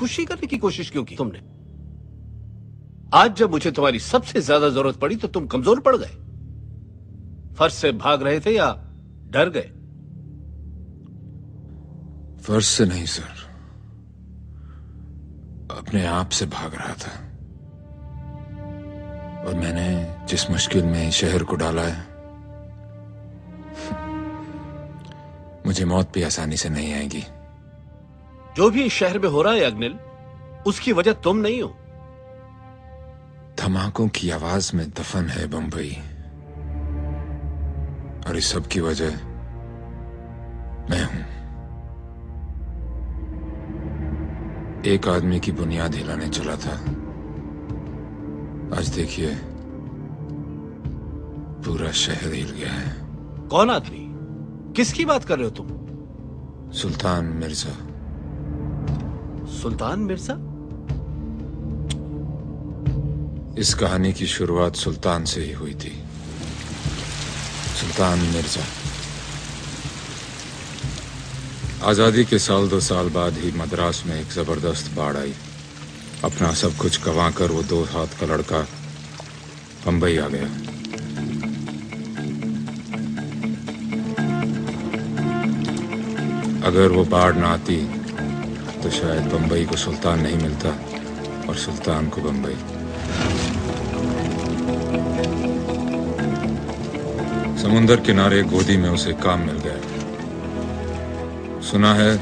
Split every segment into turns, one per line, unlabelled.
खुदकुशी करने की कोशिश क्यों की तुमने? आज जब मुझे तुम्हारी सबसे ज्यादा जरूरत पड़ी तो तुम कमजोर पड़ गए। फर्ज से भाग रहे थे या डर गए?
फर्ज से नहीं सर, अपने आप से भाग रहा था। और मैंने जिस मुश्किल में शहर को डाला है, मुझे मौत भी आसानी से नहीं आएगी।
जो भी इस शहर में हो रहा है अग्निल, उसकी वजह तुम नहीं हो।
धमाकों की आवाज में दफन है बंबई, और इस सब की वजह मैं हूं। एक आदमी की बुनियाद हिलाने चला था, आज देखिए पूरा शहर हिल गया है।
कौन आदमी? किसकी बात कर रहे हो तुम?
सुल्तान मिर्जा।
सुल्तान मिर्जा?
इस कहानी की शुरुआत सुल्तान से ही हुई थी। सुल्तान मिर्जा आजादी के साल 2 साल बाद ही मद्रास में एक जबरदस्त बाढ़ आई। अपना सब कुछ गंवाकर वो 2 हाथ का लड़का बंबई आ गया। अगर वो बाढ़ ना आती तो शायद बंबई को सुल्तान नहीं मिलता और सुल्तान को बंबई। समुंदर किनारे गोदी में उसे काम मिल गया। सुना है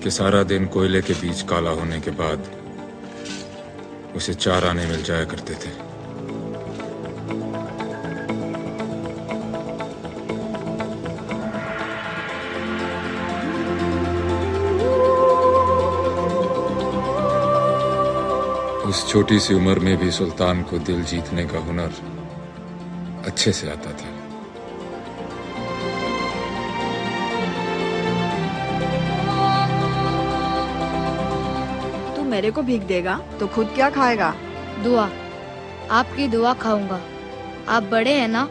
कि सारा दिन कोयले के बीच काला होने के बाद उसे 4 आने मिल जाया करते थे। उस छोटी सी उम्र में भी सुल्तान को दिल जीतने का हुनर अच्छे से आता था।
तू मेरे को भीख देगा तो खुद क्या खाएगा?
दुआ, आपकी दुआ खाऊंगा। आप बड़े हैं ना,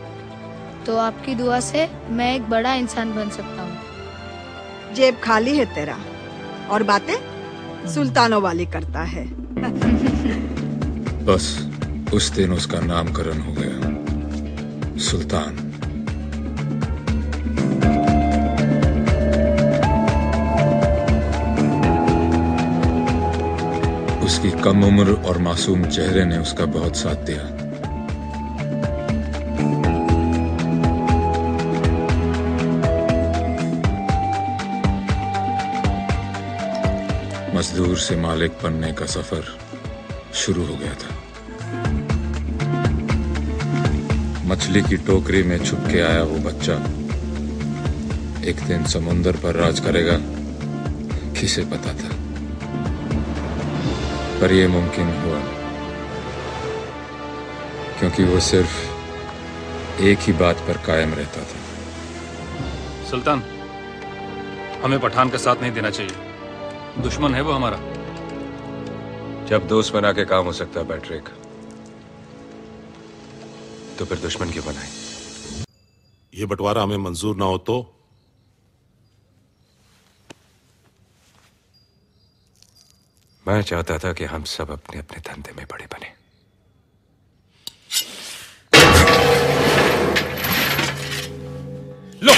तो आपकी दुआ से मैं एक बड़ा इंसान बन सकता हूँ।
जेब खाली है तेरा और बातें सुल्तानों वाली करता है।
बस उस दिन उसका नामकरण हो गया, सुल्तान। उसकी कम उम्र और मासूम चेहरे ने उसका बहुत साथ दिया। मजदूर से मालिक बनने का सफर शुरू हो गया था। मछली की टोकरी में छुप के आया वो बच्चा एक दिन समुंदर पर राज करेगा, किसे पता था। पर यह मुमकिन हुआ क्योंकि वो सिर्फ एक ही बात पर कायम रहता था।
सुल्तान, हमें पठान का साथ नहीं देना चाहिए। दुश्मन है वो हमारा।
जब दोस्त बना के काम हो सकता है बैटरिक, तो फिर दुश्मन क्यों बनाए?
ये बंटवारा हमें मंजूर ना हो तो?
मैं चाहता था कि हम सब अपने अपने धंधे में बड़े बने।
लो,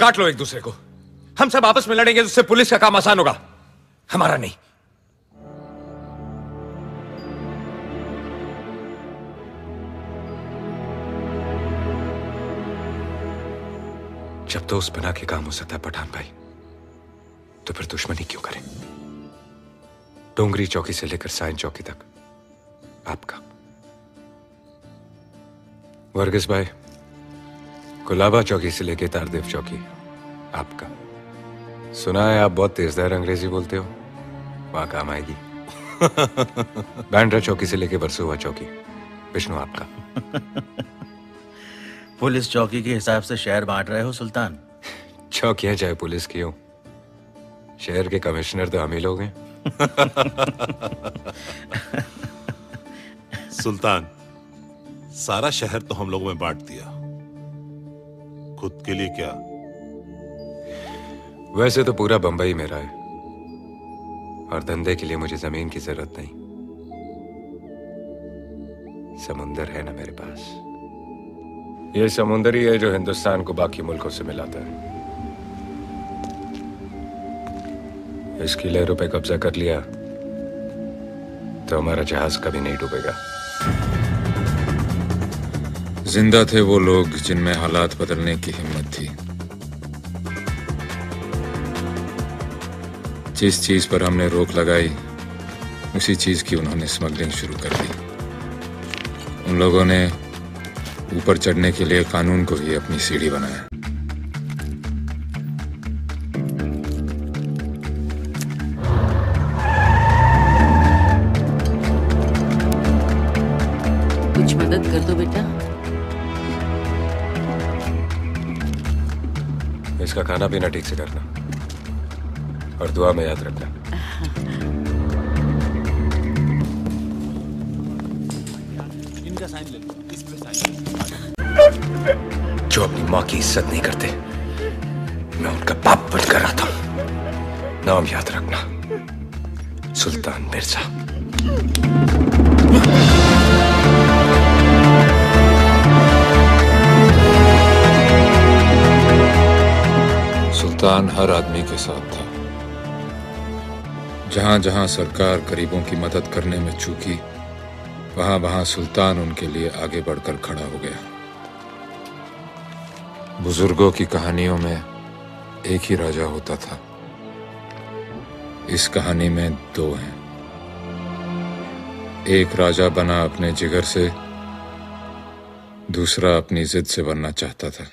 काट लो एक दूसरे को। हम सब आपस में लड़ेंगे तो उससे पुलिस का काम आसान होगा, हमारा नहीं।
जब दोस्त बना के काम हो सकता है पठान भाई, तो फिर दुश्मनी क्यों करें? डोंगरी चौकी से लेकर साइन चौकी तक आपका। वर्गीस भाई, गुलाबा चौकी से लेकर तारदेव चौकी आपका। सुना है आप बहुत तेजदार अंग्रेजी बोलते हो, वहां काम आएगी। बैंड्रा चौकी से लेकर वर्सोवा चौकी विष्णु आपका।
पुलिस चौकी के हिसाब से शहर बांट रहे हो सुल्तान?
चौकियां चाहे पुलिस की हो, शहर के कमिश्नर तो हम ही लोग हैं।
सुल्तान, सारा शहर तो हम लोगों में बांट दिया, खुद के लिए क्या?
वैसे तो पूरा बंबई मेरा है, और धंधे के लिए मुझे जमीन की जरूरत नहीं, समुंदर है ना मेरे पास। ये समुंदर ही है जो हिंदुस्तान को बाकी मुल्कों से मिलाता है। इसकी लहरों पे कब्जा कर लिया तो हमारा जहाज कभी नहीं डूबेगा।
जिंदा थे वो लोग जिनमें हालात बदलने की हिम्मत थी। जिस चीज पर हमने रोक लगाई उसी चीज की उन्होंने स्मगलिंग शुरू कर दी। उन लोगों ने ऊपर चढ़ने के लिए कानून को ही अपनी सीढ़ी बनाया।
कुछ मदद कर दो बेटा।
इसका खाना पीना ठीक से करना और दुआ में याद रखना।
इनका साइन ले लो, इस पे साइन।
जो अपनी माँ की इज्जत नहीं करते, मैं उनका बाप बनकर आता हूं। नाम याद रखना, सुल्तान मिर्जा।
सुल्तान हर आदमी के साथ था। जहां जहां सरकार गरीबों की मदद करने में चूकी, वहां वहां सुल्तान उनके लिए आगे बढ़कर खड़ा हो गया। बुजुर्गों की कहानियों में एक ही राजा होता था। इस कहानी में दो हैं। एक राजा बना अपने जिगर से, दूसरा अपनी जिद से बनना चाहता था।